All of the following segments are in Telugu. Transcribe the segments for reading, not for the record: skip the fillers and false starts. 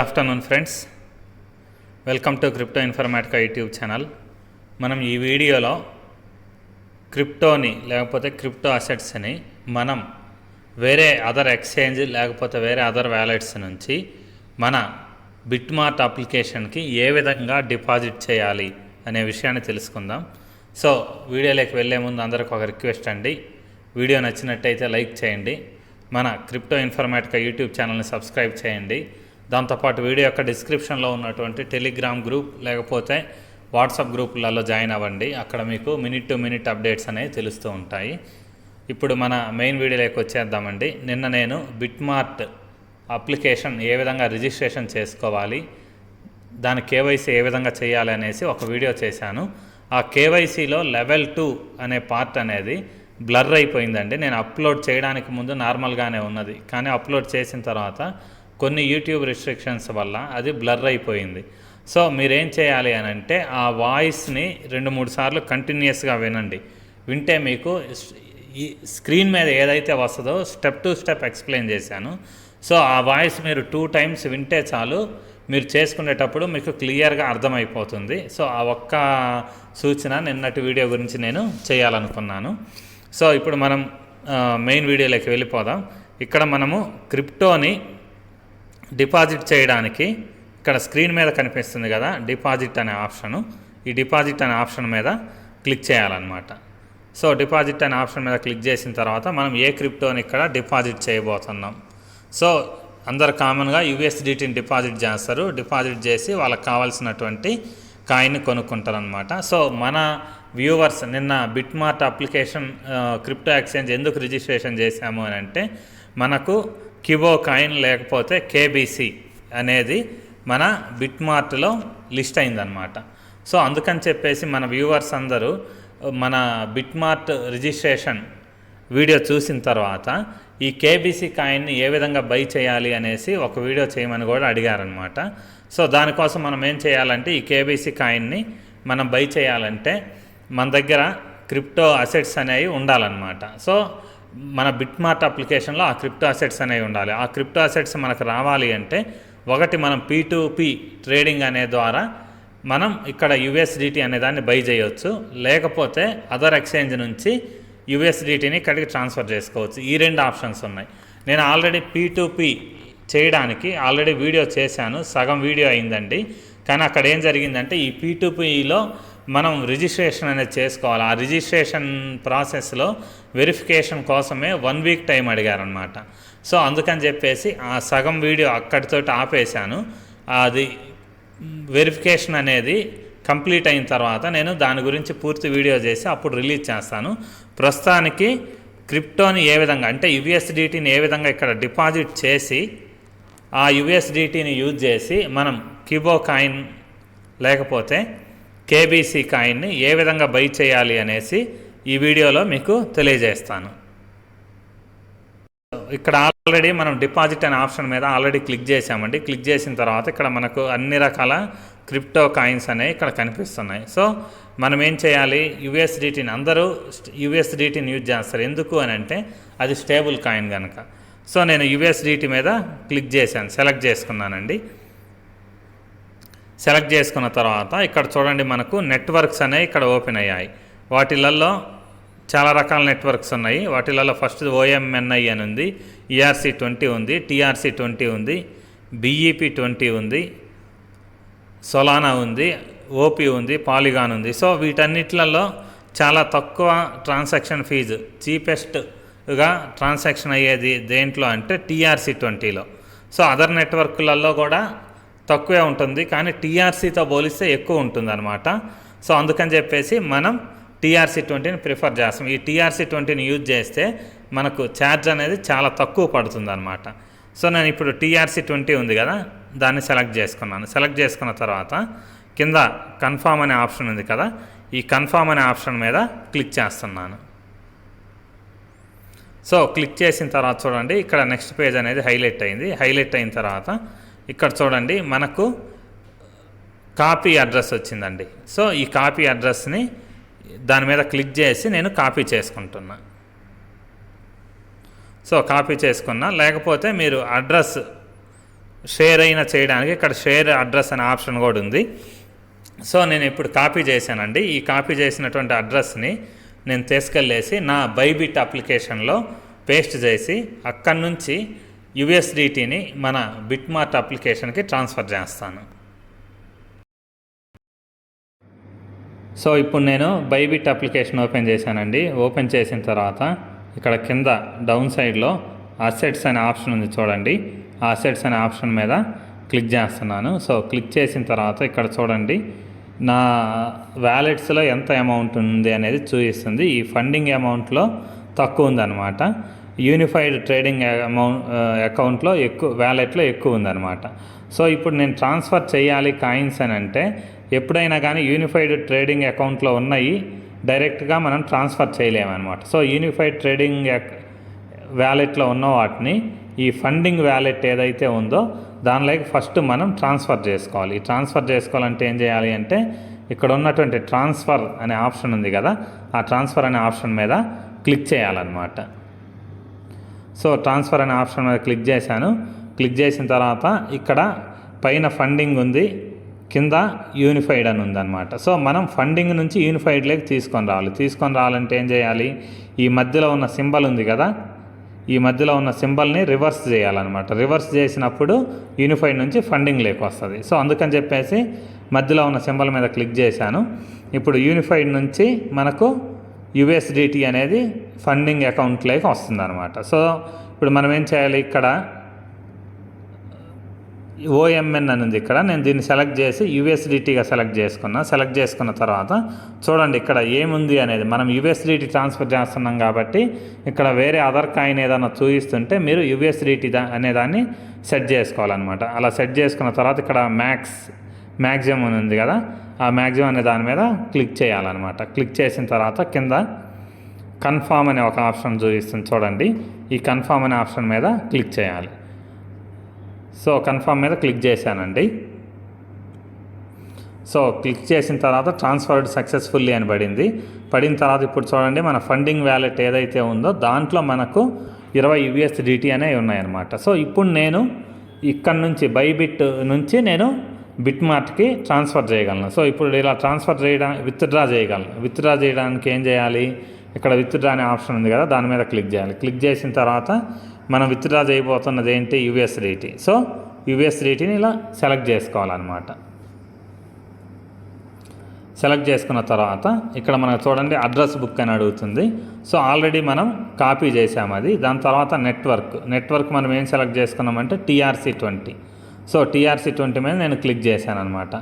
Afternoon friends, welcome to crypto Informatica YouTube channel. మనం ఈ వీడియోలో క్రిప్టోని లేకపోతే క్రిప్టో అసెట్స్ని మనం వేరే అదర్ ఎక్స్చేంజ్ లేకపోతే వేరే అదర్ వ్యాలెట్స్ నుంచి మన బిట్మార్ట్ అప్లికేషన్కి ఏ విధంగా డిపాజిట్ చేయాలి అనే విషయాన్ని తెలుసుకుందాం. సో వీడియోలోకి వెళ్ళే ముందు అందరికి ఒక రిక్వెస్ట్ అండి, వీడియో నచ్చినట్టయితే లైక్ చేయండి, మన క్రిప్టో ఇన్ఫర్మేటికా యూట్యూబ్ ఛానల్ని సబ్స్క్రైబ్ చేయండి. దాంతోపాటు వీడియో యొక్క డిస్క్రిప్షన్లో ఉన్నటువంటి టెలిగ్రామ్ గ్రూప్ లేకపోతే వాట్సాప్ గ్రూపులలో జాయిన్ అవ్వండి. అక్కడ మీకు మినిట్ టు మినిట్ అప్డేట్స్ అనేవి తెలుస్తూ ఉంటాయి. ఇప్పుడు మన మెయిన్ వీడియోలోకి వచ్చేద్దామండి. నిన్న నేను బిట్మార్ట్ అప్లికేషన్ ఏ విధంగా రిజిస్ట్రేషన్ చేసుకోవాలి, దాని కేవైసీ ఏ విధంగా చేయాలి అనేసి ఒక వీడియో చేశాను. ఆ కేవైసీలో లెవెల్ 2 అనే పార్ట్ అనేది బ్లర్ అయిపోయిందండి. నేను అప్లోడ్ చేయడానికి ముందు నార్మల్గానే ఉన్నది, కానీ అప్లోడ్ చేసిన తర్వాత కొన్ని యూట్యూబ్ రిస్ట్రిక్షన్స్ వల్ల అది బ్లర్ అయిపోయింది. సో మీరేం చేయాలి అని అంటే ఆ వాయిస్ని 2-3 సార్లు కంటిన్యూస్గా వినండి. వింటే మీకు ఈ స్క్రీన్ మీద ఏదైతే వస్తుందో స్టెప్ టు స్టెప్ ఎక్స్ప్లెయిన్ చేశాను. సో ఆ వాయిస్ మీరు 2 టైమ్స్ వింటే చాలు, మీరు చేసుకునేటప్పుడు మీకు క్లియర్గా అర్థమైపోతుంది. సో ఆ ఒక్క సూచన నిన్నటి వీడియో గురించి నేను చేయాలనుకున్నాను. సో ఇప్పుడు మనం మెయిన్ వీడియోలోకి వెళ్ళిపోదాం. ఇక్కడ మనము క్రిప్టోని డిపాజిట్ చేయడానికి ఇక్కడ స్క్రీన్ మీద కనిపిస్తుంది కదా డిపాజిట్ అనే ఆప్షను, ఈ డిపాజిట్ అనే ఆప్షన్ మీద క్లిక్ చేయాలన్నమాట. సో డిపాజిట్ అనే ఆప్షన్ మీద క్లిక్ చేసిన తర్వాత మనం ఏ క్రిప్టోని ఇక్కడ డిపాజిట్ చేయబోతున్నాం. సో అందరు కామన్గా యూఎస్డిటీని డిపాజిట్ చేస్తారు. డిపాజిట్ చేసి వాళ్ళకి కావాల్సినటువంటి కాయిన్ని కొనుక్కుంటారనమాట. సో మన వ్యూవర్స్ నిన్న బిట్మార్ట్ అప్లికేషన్ క్రిప్టో ఎక్స్చేంజ్ ఎందుకు రిజిస్ట్రేషన్ చేశాము అని అంటే మనకు క్యూబో కాయిన్ లేకపోతే కేబీసీ అనేది మన బిట్మార్ట్లో లిస్ట్ అయిందనమాట. సో అందుకని చెప్పేసి మన వ్యూవర్స్ అందరూ మన బిట్మార్ట్ రిజిస్ట్రేషన్ వీడియో చూసిన తర్వాత ఈ కేబీసీ కాయిన్ని ఏ విధంగా బై చేయాలి అనేసి ఒక వీడియో చేయమని కూడా అడిగారనమాట. సో దానికోసం మనం ఏం చేయాలంటే ఈ కేబీసీ కాయిన్ని మనం బై చేయాలంటే మన దగ్గర క్రిప్టో అసెట్స్ అనేవి ఉండాలన్నమాట. సో మన బిట్మార్ట్ అప్లికేషన్లో ఆ క్రిప్టో అసెట్స్ అనేవి ఉండాలి. ఆ క్రిప్టో అసెట్స్ మనకు రావాలి అంటే ఒకటి మనం P2P ట్రేడింగ్ అనే ద్వారా మనం ఇక్కడ యూఎస్డిటీ అనే దాన్ని బై చేయవచ్చు, లేకపోతే అదర్ ఎక్స్చేంజ్ నుంచి యూఎస్డిటీని ఇక్కడికి ట్రాన్స్ఫర్ చేసుకోవచ్చు. ఈ 2 ఆప్షన్స్ ఉన్నాయి. నేను ఆల్రెడీ P2P చేయడానికి ఆల్రెడీ వీడియో చేశాను, సగం వీడియో అయిందండి. కానీ అక్కడ ఏం జరిగిందంటే ఈ P2Pలో మనం రిజిస్ట్రేషన్ అనేది చేసుకోవాలి. ఆ రిజిస్ట్రేషన్ ప్రాసెస్లో వెరిఫికేషన్ కోసమే 1 వీక్ టైం అడిగారనమాట. సో అందుకని చెప్పేసి ఆ సగం వీడియో అక్కడితోటి ఆపేశాను. అది వెరిఫికేషన్ అనేది కంప్లీట్ అయిన తర్వాత నేను దాని గురించి పూర్తి వీడియో చేసి అప్పుడు రిలీజ్ చేస్తాను. ప్రస్తుతానికి క్రిప్టోని ఏ విధంగా అంటే యూఎస్డిటీని ఏ విధంగా ఇక్కడ డిపాజిట్ చేసి ఆ యూఎస్డిటీని యూజ్ చేసి మనం క్యూబో కాయిన్ లేకపోతే కేబీసీ కాయిన్ని ఏ విధంగా బై చేయాలి అనేసి ఈ వీడియోలో మీకు తెలియజేస్తాను. ఇక్కడ ఆల్రెడీ మనం డిపాజిట్ అనే ఆప్షన్ మీద ఆల్రెడీ క్లిక్ చేసామండి. క్లిక్ చేసిన తర్వాత ఇక్కడ మనకు అన్ని రకాల క్రిప్టో కాయిన్స్ అనేవి ఇక్కడ కనిపిస్తున్నాయి. సో మనం ఏం చేయాలి, యూఎస్డిటీని అందరూ యూఎస్డిటీని యూజ్ చేస్తారు. ఎందుకు అని అంటే అది స్టేబుల్ కాయిన్ కనుక. సో నేను యూఎస్డిటీ మీద క్లిక్ చేశాను, సెలెక్ట్ చేసుకున్నానండి. సెలెక్ట్ చేసుకున్న తర్వాత ఇక్కడ చూడండి మనకు నెట్వర్క్స్ అనేవి ఇక్కడ ఓపెన్ అయ్యాయి. వాటిలలో చాలా రకాల నెట్వర్క్స్ ఉన్నాయి. వాటిలలో ఫస్ట్ OMNI అని ఉంది, ERC20 ఉంది, TRC20 ఉంది, BEP20 ఉంది, సొలానా ఉంది, OP ఉంది, పాలిగాన్ ఉంది. సో వీటన్నిటిలలో చాలా తక్కువ ట్రాన్సాక్షన్ ఫీజు, చీపెస్ట్గా ట్రాన్సాక్షన్ అయ్యేది దేంట్లో అంటే TRC20లో. సో అదర్ నెట్వర్క్లలో కూడా తక్కువే ఉంటుంది, కానీ TRCతో పోలిస్తే ఎక్కువ ఉంటుంది అనమాట. సో అందుకని చెప్పేసి మనం TRC20ని ప్రిఫర్ చేస్తాం. ఈ TRC20ని యూజ్ చేస్తే మనకు ఛార్జ్ అనేది చాలా తక్కువ పడుతుంది అనమాట. సో నేను ఇప్పుడు TRC20 ఉంది కదా దాన్ని సెలెక్ట్ చేసుకున్నాను. సెలెక్ట్ చేసుకున్న తర్వాత కింద కన్ఫామ్ అనే ఆప్షన్ ఉంది కదా, ఈ కన్ఫామ్ అనే ఆప్షన్ మీద క్లిక్ చేస్తున్నాను. సో క్లిక్ చేసిన తర్వాత చూడండి ఇక్కడ నెక్స్ట్ పేజ్ అనేది హైలైట్ అయింది. హైలైట్ అయిన తర్వాత ఇక్కడ చూడండి మనకు కాపీ అడ్రస్ వచ్చిందండి. సో ఈ కాపీ అడ్రస్ని దాని మీద క్లిక్ చేసి నేను కాపీ చేసుకుంటున్నా. సో కాపీ చేసుకున్నా, లేకపోతే మీరు అడ్రస్ షేర్ అయినా చేయడానికి ఇక్కడ షేర్ అడ్రస్ అనే ఆప్షన్ కూడా ఉంది. సో నేను ఇప్పుడు కాపీ చేశానండి. ఈ కాపీ చేసినటువంటి అడ్రస్ని నేను తీసుకెళ్ళేసి నా బైబిట్ అప్లికేషన్లో పేస్ట్ చేసి అక్కడి నుంచి యుఎస్డిటీని మన బిట్మార్ట్ అప్లికేషన్కి ట్రాన్స్ఫర్ చేస్తాను. సో ఇప్పుడు నేను బైబిట్ అప్లికేషన్ ఓపెన్ చేశానండి. ఓపెన్ చేసిన తర్వాత ఇక్కడ కింద డౌన్ సైడ్లో అసెట్స్ అనే ఆప్షన్ ఉంది చూడండి. ఆ అసెట్స్ అనే ఆప్షన్ మీద క్లిక్ చేస్తున్నాను. సో క్లిక్ చేసిన తర్వాత ఇక్కడ చూడండి నా వ్యాలెట్స్లో ఎంత అమౌంట్ ఉంది అనేది చూపిస్తుంది. ఈ ఫండింగ్ అమౌంట్లో తక్కువ ఉందన్నమాట. యూనిఫైడ్ ట్రేడింగ్ అకౌంట్లో ఎక్కువ, వ్యాలెట్లో ఎక్కువ ఉందన్నమాట. సో ఇప్పుడు నేను ట్రాన్స్ఫర్ చేయాలి కాయిన్స్ అని అంటే ఎప్పుడైనా కానీ యూనిఫైడ్ ట్రేడింగ్ అకౌంట్లో ఉన్నాయి డైరెక్ట్గా మనం ట్రాన్స్ఫర్ చేయలేమన్నమాట. సో యూనిఫైడ్ ట్రేడింగ్ వ్యాలెట్లో ఉన్న వాటిని ఈ ఫండింగ్ వ్యాలెట్ ఏదైతే ఉందో దానిలోకి ఫస్ట్ మనం ట్రాన్స్ఫర్ చేసుకోవాలి. ఈ ట్రాన్స్ఫర్ చేసుకోవాలంటే ఏం చేయాలి అంటే ఇక్కడ ఉన్నటువంటి ట్రాన్స్ఫర్ అనే ఆప్షన్ ఉంది కదా, ఆ ట్రాన్స్ఫర్ అనే ఆప్షన్ మీద క్లిక్ చేయాలన్నమాట. సో ట్రాన్స్ఫర్ అనే ఆప్షన్ మీద క్లిక్ చేశాను. క్లిక్ చేసిన తర్వాత ఇక్కడ పైన ఫండింగ్ ఉంది, కింద యూనిఫైడ్ అని ఉందన్నమాట. సో మనం ఫండింగ్ నుంచి యూనిఫైడ్లోకి తీసుకొని రావాలంటే ఏం చేయాలి, ఈ మధ్యలో ఉన్న సింబల్ ఉంది కదా, ఈ మధ్యలో ఉన్న సింబల్ని రివర్స్ చేయాలన్నమాట. రివర్స్ చేసినప్పుడు యూనిఫైడ్ నుంచి ఫండింగ్ లేక వస్తుంది. సో అందుకని చెప్పేసి మధ్యలో ఉన్న సింబల్ మీద క్లిక్ చేశాను. ఇప్పుడు యూనిఫైడ్ నుంచి మనకు యుఎస్డిటీ అనేది ఫండింగ్ అకౌంట్లోకి వస్తుందన్నమాట. సో ఇప్పుడు మనం ఏం చేయాలి, ఇక్కడ ఓఎంఎన్ అని ఉంది, ఇక్కడ నేను దీన్ని సెలెక్ట్ చేసి యుఎస్డిటీగా సెలెక్ట్ చేసుకున్న తర్వాత చూడండి ఇక్కడ ఏముంది అనేది, మనం యుఎస్డిటీ ట్రాన్స్ఫర్ చేస్తున్నాం కాబట్టి ఇక్కడ వేరే అదర్ కాయిన్ ఏదైనా చూపిస్తుంటే మీరు యుఎస్డిటీ అనేదాన్ని సెట్ చేసుకోవాలన్నమాట. అలా సెట్ చేసుకున్న తర్వాత ఇక్కడ మ్యాక్సిమం అని ఉంది కదా, ఆ మ్యాక్సిమం అనే దాని మీద క్లిక్ చేయాలన్నమాట. క్లిక్ చేసిన తర్వాత కింద కన్ఫామ్ అనే ఒక ఆప్షన్ చూపిస్తుంది చూడండి, ఈ కన్ఫామ్ అనే ఆప్షన్ మీద క్లిక్ చేయాలి. సో కన్ఫామ్ మీద క్లిక్ చేశానండి. సో క్లిక్ చేసిన తర్వాత ట్రాన్స్ఫర్డ్ సక్సెస్ఫుల్లీ అని పడిన తర్వాత ఇప్పుడు చూడండి మన ఫండింగ్ వ్యాలెట్ ఏదైతే ఉందో దాంట్లో మనకు 20 యుఎస్డిటీ అనేవి ఉన్నాయన్నమాట. సో ఇప్పుడు నేను ఇక్కడ నుంచి బైబిట్ నుంచి నేను బిట్మార్ట్కి ట్రాన్స్ఫర్ చేయగలను. సో ఇప్పుడు ఇలా ట్రాన్స్ఫర్ విత్డ్రా చేయగలను. విత్డ్రా చేయడానికి ఏం చేయాలి, ఇక్కడ విత్డ్రా అనే ఆప్షన్ ఉంది కదా, దాని మీద క్లిక్ చేయాలి. క్లిక్ చేసిన తర్వాత మనం విత్డ్రా చేయబోతున్నది ఏంటి, యుఎస్డిటీ. సో యుఎస్డిటీని ఇలా సెలెక్ట్ చేసుకోవాలన్నమాట. సెలెక్ట్ చేసుకున్న తర్వాత ఇక్కడ మనకు చూడండి అడ్రస్ బుక్ అని అడుగుతుంది. సో ఆల్రెడీ మనం కాపీ చేసాము అది. దాని తర్వాత నెట్వర్క్ మనం ఏం సెలెక్ట్ చేసుకున్నామంటే TRC20. సో TRC20 మీద నేను క్లిక్ చేశాను అనమాట.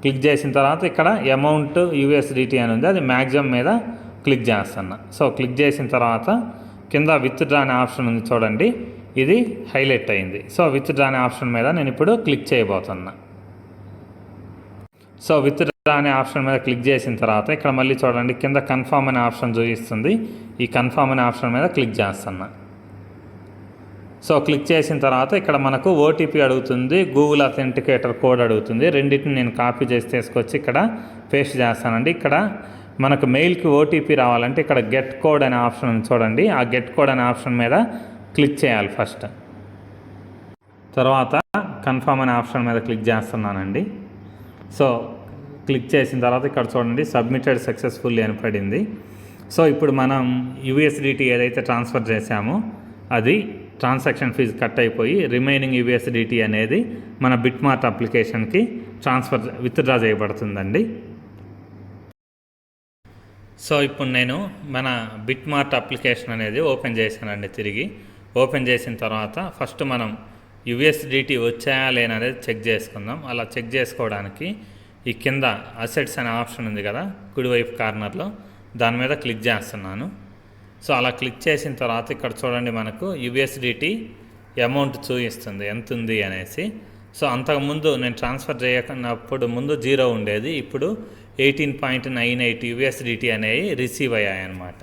క్లిక్ చేసిన తర్వాత ఇక్కడ అమౌంట్ యుఎస్డిటీ అని ఉంది, అది మ్యాక్సిమం మీద క్లిక్ చేస్తున్నా. సో క్లిక్ చేసిన తర్వాత కింద విత్డ్రా అనే ఆప్షన్ ఉంది చూడండి, ఇది హైలైట్ అయింది. సో విత్డ్రా అనే ఆప్షన్ మీద నేను ఇప్పుడు క్లిక్ చేయబోతున్నా. సో విత్డ్రా అనే ఆప్షన్ మీద క్లిక్ చేసిన తర్వాత ఇక్కడ మళ్ళీ చూడండి కింద కన్ఫామ్ అనే ఆప్షన్ చూపిస్తుంది. ఈ కన్ఫామ్ అనే ఆప్షన్ మీద క్లిక్ చేస్తున్నా. సో క్లిక్ చేసిన తర్వాత ఇక్కడ మనకు ఓటీపీ అడుగుతుంది, గూగుల్ అథెంటికేటర్ కోడ్ అడుగుతుంది. రెండింటిని నేను కాపీ చేసి తీసుకొచ్చి ఇక్కడ పేస్ట్ చేస్తానండి. ఇక్కడ మనకు మెయిల్కి ఓటీపీ రావాలంటే ఇక్కడ గెట్ కోడ్ అనే ఆప్షన్ ఉంది చూడండి, ఆ గెట్ కోడ్ అనే ఆప్షన్ మీద క్లిక్ చేయాలి ఫస్ట్. తర్వాత కన్ఫర్మ్ అనే ఆప్షన్ మీద క్లిక్ చేస్తున్నానండి. సో క్లిక్ చేసిన తర్వాత ఇక్కడ చూడండి సబ్మిటెడ్ సక్సెస్ఫుల్లీ అని పడింది. సో ఇప్పుడు మనం యుఎస్డిటీ ఏదైతే ట్రాన్స్ఫర్ చేశామో అది ట్రాన్సాక్షన్ ఫీజు కట్ అయిపోయి రిమైనింగ్ యుఎస్డిటీ అనేది మన బిట్మార్ట్ అప్లికేషన్కి విత్డ్రా చేయబడుతుందండి. సో ఇప్పుడు నేను మన బిట్మార్ట్ అప్లికేషన్ అనేది ఓపెన్ చేశానండి. తిరిగి ఓపెన్ చేసిన తర్వాత ఫస్ట్ మనం యుఎస్డిటీ వచ్చాయా లేననేది చెక్ చేసుకుందాం. అలా చెక్ చేసుకోవడానికి ఈ కింద అసెట్స్ అనే ఆప్షన్ ఉంది కదా కుడివైపు కార్నర్లో, దాని మీద క్లిక్ చేస్తున్నాను. సో అలా క్లిక్ చేసిన తర్వాత ఇక్కడ చూడండి మనకు యుఎస్డిటీ అమౌంట్ చూపిస్తుంది ఎంత ఉంది అనేసి. సో అంతకుముందు నేను ట్రాన్స్ఫర్ చేయకున్నప్పుడు ముందు 0 ఉండేది, ఇప్పుడు 18.98 యుఎస్డిటీ అనేవి రిసీవ్ అయ్యాయన్నమాట.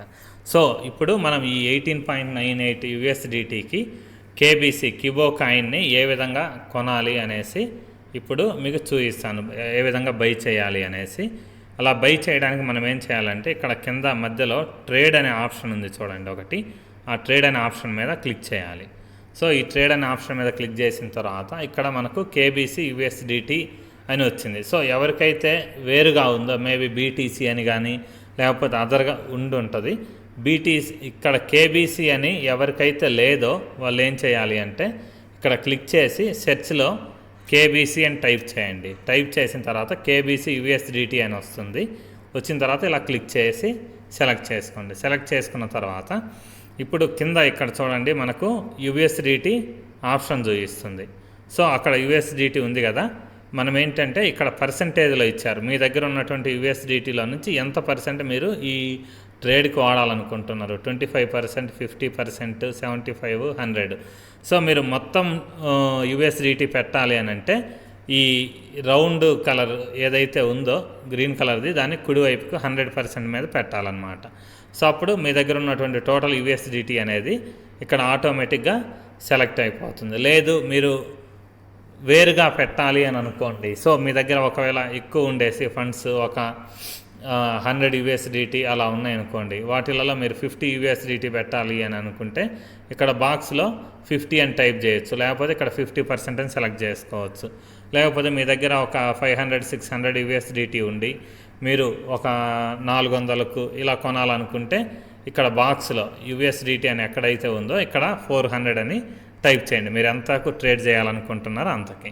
సో ఇప్పుడు మనం ఈ 18.98 యుఎస్డిటీకి కేబీసీ కిబో కాయిన్ని ఏ విధంగా కొనాలి అనేసి ఇప్పుడు మీకు చూపిస్తాను, ఏ విధంగా బై చేయాలి అనేసి. అలా బై చేయడానికి మనం ఏం చేయాలంటే ఇక్కడ కింద మధ్యలో ట్రేడ్ అనే ఆప్షన్ ఉంది చూడండి ఒకటి, ఆ ట్రేడ్ అనే ఆప్షన్ మీద క్లిక్ చేయాలి. సో ఈ ట్రేడ్ అనే ఆప్షన్ మీద క్లిక్ చేసిన తర్వాత ఇక్కడ మనకు కేబీసీ యూఎస్డిటీ అని వచ్చింది. సో ఎవరికైతే వేరుగా ఉందో మేబీ బీటీసీ అని కానీ లేకపోతే అదర్గా ఉంటుంది, బీటీసీ ఇక్కడ కేబీసీ అని ఎవరికైతే లేదో వాళ్ళు ఏం చేయాలి అంటే ఇక్కడ క్లిక్ చేసి సెర్చ్లో కేబీసీ అని టైప్ చేయండి. టైప్ చేసిన తర్వాత కేబీసీ యూఎస్డిటీ అని వస్తుంది. వచ్చిన తర్వాత ఇలా క్లిక్ చేసి సెలెక్ట్ చేసుకోండి. సెలెక్ట్ చేసుకున్న తర్వాత ఇప్పుడు కింద ఇక్కడ చూడండి మనకు యూఎస్డిటీ ఆప్షన్ చూపిస్తుంది. సో అక్కడ యూఎస్డిటీ ఉంది కదా, మనం ఏంటంటే ఇక్కడ పర్సంటేజ్లో ఇచ్చారు. మీ దగ్గర ఉన్నటువంటి యూఎస్డిటీలో నుంచి ఎంత పర్సెంట్ మీరు ఈ ట్రేడ్కి వాడాలనుకుంటున్నారు. 25%, 50%, 75, 100. సో మీరు మొత్తం యూఎస్డిటీ పెట్టాలి అని అంటే ఈ రౌండ్ కలర్ ఏదైతే ఉందో గ్రీన్ కలర్ది దాన్ని కుడివైపుకు 100% మీద పెట్టాలన్నమాట. సో అప్పుడు మీ దగ్గర ఉన్నటువంటి టోటల్ యూఎస్డిటీ అనేది ఇక్కడ ఆటోమేటిక్గా సెలెక్ట్ అయిపోతుంది. లేదు మీరు వేరుగా పెట్టాలి అని అనుకోండి. సో మీ దగ్గర ఒకవేళ ఎక్కువ ఉండేసి ఫండ్స్ ఒక 100 యూఎస్డిటీ అలా ఉన్నాయనుకోండి, వాటిలలో మీరు 50 యూఎస్డిటీ పెట్టాలి అని అనుకుంటే ఇక్కడ బాక్స్లో 50 అని టైప్ చేయొచ్చు, లేకపోతే ఇక్కడ 50% అని సెలెక్ట్ చేసుకోవచ్చు. లేకపోతే మీ దగ్గర ఒక 500, 600 యూఎస్డిటీ ఉండి మీరు ఒక 400కు ఇలా కొనాలనుకుంటే ఇక్కడ బాక్స్లో యూఎస్డిటీ అని ఎక్కడైతే ఉందో ఇక్కడ 400 అని టైప్ చేయండి. మీరు ఎంతకు ట్రేడ్ చేయాలనుకుంటున్నారో అంతకి.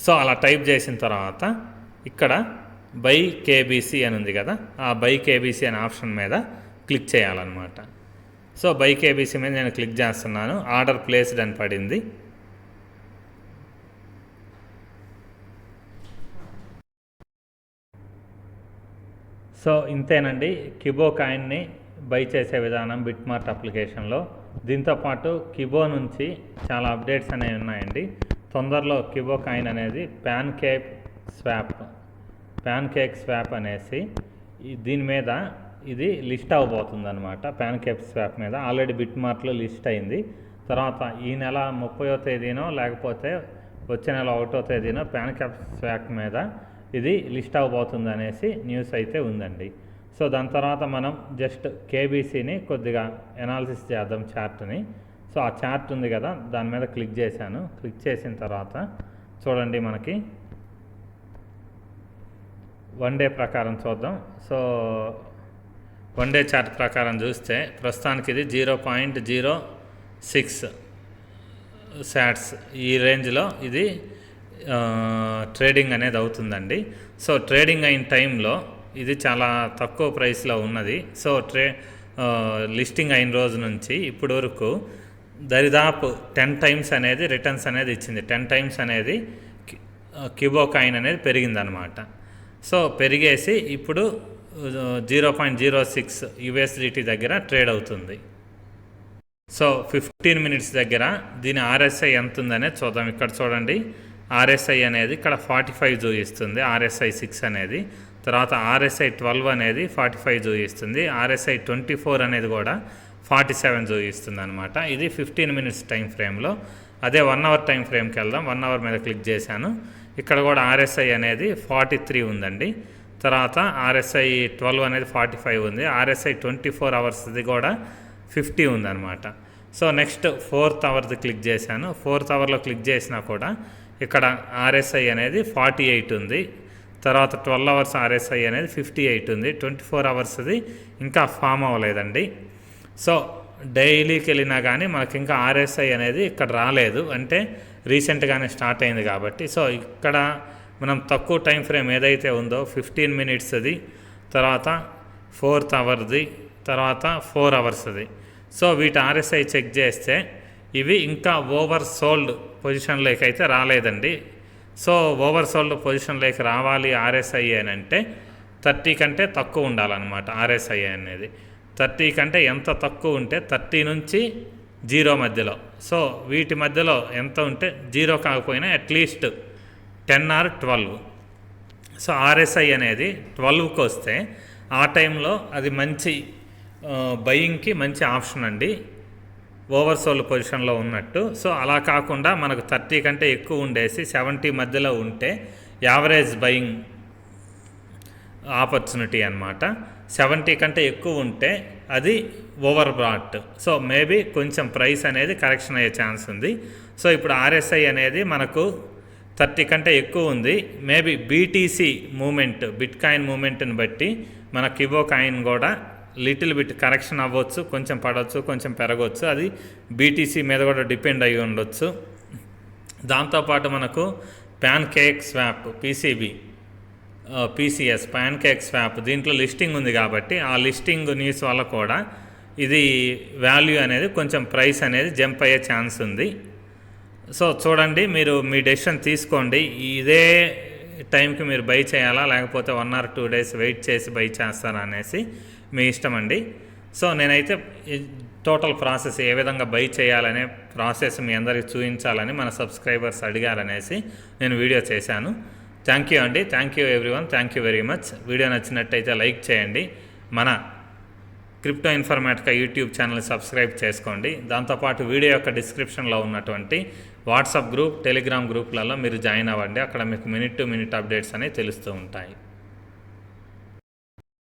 సో అలా టైప్ చేసిన తర్వాత ఇక్కడ బై కేబీసీ అని ఉంది కదా, ఆ బై కేబీసీ అనే ఆప్షన్ మీద క్లిక్ చేయాలన్నమాట. సో బై కేబీసీ మీద నేను క్లిక్ చేస్తున్నాను. ఆర్డర్ ప్లేస్డ్ అని పడింది. సో ఇంతేనండి కిబో కాయిన్ని బై చేసే విధానం బిట్మార్ట్ అప్లికేషన్లో. దీంతోపాటు కిబో నుంచి చాలా అప్డేట్స్ అనేవి ఉన్నాయండి. తొందరలో కిబో కాయిన్ అనేది ప్యాన్ కేక్ స్వాప్ అనేసి దీని మీద ఇది లిస్ట్ అవ్వబోతుంది అనమాట. ప్యాన్ కేక్ స్వాప్ మీద ఆల్రెడీ బిట్మార్ట్లో లిస్ట్ అయింది. తర్వాత ఈ నెల 30వ తేదీనో లేకపోతే వచ్చే నెల 1వ తేదీనో ప్యాన్ కేక్ స్వాప్ మీద ఇది లిస్ట్ అవ్వబోతుంది అనేసి న్యూస్ అయితే ఉందండి. సో దాని తర్వాత మనం జస్ట్ కేబీసీని కొద్దిగా ఎనాలిసిస్ చేద్దాం చార్ట్ని. సో ఆ చార్ట్ ఉంది కదా, దాని మీద క్లిక్ చేశాను. క్లిక్ చేసిన తర్వాత చూడండి మనకి 1 డే ప్రకారం చూద్దాం. సో 1 డే చార్ట్ ప్రకారం చూస్తే ప్రస్తుతానికి ఇది 0.06 శాట్స్ ఈ రేంజ్లో ఇది ట్రేడింగ్ అనేది అవుతుందండి. సో ట్రేడింగ్ అయిన టైంలో ఇది చాలా తక్కువ ప్రైస్లో ఉన్నది. సో లిస్టింగ్ అయిన రోజు నుంచి ఇప్పటి వరకు దరిదాపు 10 టైమ్స్ అనేది రిటర్న్స్ అనేది ఇచ్చింది. 10 టైమ్స్ అనేది కిబో కాయిన్ అనేది పెరిగిందనమాట. సో పెరిగేసి ఇప్పుడు 0.06 యూఎస్డిటీ దగ్గర ట్రేడ్ అవుతుంది. సో 15 మినిట్స్ దగ్గర దీని ఆర్ఎస్ఐ ఎంత ఉందనేది చూద్దాం. ఇక్కడ చూడండి ఆర్ఎస్ఐ అనేది ఇక్కడ 45 చూపిస్తుంది, RSI 6 అనేది. తర్వాత RSI 12 అనేది 45 చూపిస్తుంది, RSI 24 అనేది కూడా 47 చూపిస్తుంది అనమాట. ఇది 15 మినిట్స్ టైం ఫ్రేమ్లో. అదే 1 అవర్ టైం ఫ్రేమ్కి వెళ్దాం. 1 అవర్ మీద క్లిక్ చేశాను. ఇక్కడ కూడా RSI అనేది 43 ఉందండి. తర్వాత RSI 12 అనేది 45 ఉంది. RSI 24 అవర్స్ది కూడా 50 ఉందన్నమాట. సో నెక్స్ట్ 4th అవర్ది క్లిక్ చేశాను. 4th అవర్లో క్లిక్ చేసినా కూడా ఇక్కడ RSI అనేది 48 ఉంది. తర్వాత 12 అవర్స్ RSI అనేది 58 ఉంది. 24 అవర్స్ది ఇంకా ఫామ్ అవ్వలేదండి. సో డైలీకి వెళ్ళినా కానీ మనకి ఇంకా RSI అనేది ఇక్కడ రాలేదు, అంటే రీసెంట్గానే స్టార్ట్ అయింది కాబట్టి. సో ఇక్కడ మనం తక్కువ టైం ఫ్రేమ్ ఏదైతే ఉందో 15 మినిట్స్ది, తర్వాత 4th అవర్ది, తర్వాత 4 అవర్స్ది. సో వీటి RSI చెక్ చేస్తే ఇవి ఇంకా ఓవర్ సోల్డ్ పొజిషన్లోకి అయితే రాలేదండి. సో ఓవర్ సోల్డ్ పొజిషన్లోకి రావాలి RSI అని అంటే 30 కంటే తక్కువ ఉండాలన్నమాట. RSI అనేది 30 కంటే ఎంత తక్కువ ఉంటే 30 నుంచి 0 మధ్యలో. సో వీటి మధ్యలో ఎంత ఉంటే 0 కాకపోయినా అట్లీస్ట్ 10 or 12. సో RSI అనేది 12కి వస్తే ఆ టైంలో అది మంచి బయింగ్కి మంచి ఆప్షన్ అండి, ఓవర్ సోల్డ్ పొజిషన్లో ఉన్నట్టు. సో అలా కాకుండా మనకు 30 కంటే ఎక్కువ ఉండేసి 70 మధ్యలో ఉంటే యావరేజ్ బయింగ్ ఆపర్చునిటీ అనమాట. 70 కంటే ఎక్కువ ఉంటే అది ఓవర్ బాట్. సో మేబీ కొంచెం ప్రైస్ అనేది కరెక్షన్ అయ్యే ఛాన్స్ ఉంది. సో ఇప్పుడు ఆర్ఎస్ఐ అనేది మనకు 30 కంటే ఎక్కువ ఉంది. Maybe BTC moment, bitcoin మూమెంట్ని బట్టి మన కిబో కాయిన్ కూడా లిటిల్ బిట్ కరెక్షన్ అవ్వచ్చు, కొంచెం పడవచ్చు, కొంచెం పెరగవచ్చు. అది బీటీసీ మీద కూడా డిపెండ్ అయ్యి ఉండొచ్చు. దాంతోపాటు మనకు pan cake swap, PCS pan cake swap దీంట్లో లిస్టింగ్ ఉంది కాబట్టి ఆ లిస్టింగ్ న్యూస్ వల్ల కూడా ఇది వాల్యూ అనేది కొంచెం ప్రైస్ అనేది జంప్ అయ్యే ఛాన్స్ ఉంది. సో చూడండి, మీరు మీ డెసిషన్ తీసుకోండి. ఇదే టైంకి మీరు బై చేయాలా లేకపోతే 1 or 2 days వెయిట్ చేసి బై చేస్తారా అనేసి మీ ఇష్టం అండి. సో నేనైతే టోటల్ ప్రాసెస్ ఏ విధంగా బై చేయాలనే ప్రాసెస్ మీ అందరికి చూపించాలని మన సబ్స్క్రైబర్స్ అడిగారనేసి నేను వీడియో చేశాను. థ్యాంక్ యూ అండి. Thank you everyone. Thank you very much. Video నచ్చినట్టయితే లైక్ చేయండి. మన crypto Informatica YouTube channel subscribe చేసుకోండి. దాంతోపాటు వీడియో యొక్క డిస్క్రిప్షన్లో ఉన్నటువంటి వాట్సాప్ గ్రూప్, టెలిగ్రామ్ గ్రూప్లలో మీరు జాయిన్ అవ్వండి. అక్కడ మీకు మినిట్ టు మినిట్ అప్డేట్స్ అనేవి తెలుస్తూ ఉంటాయి.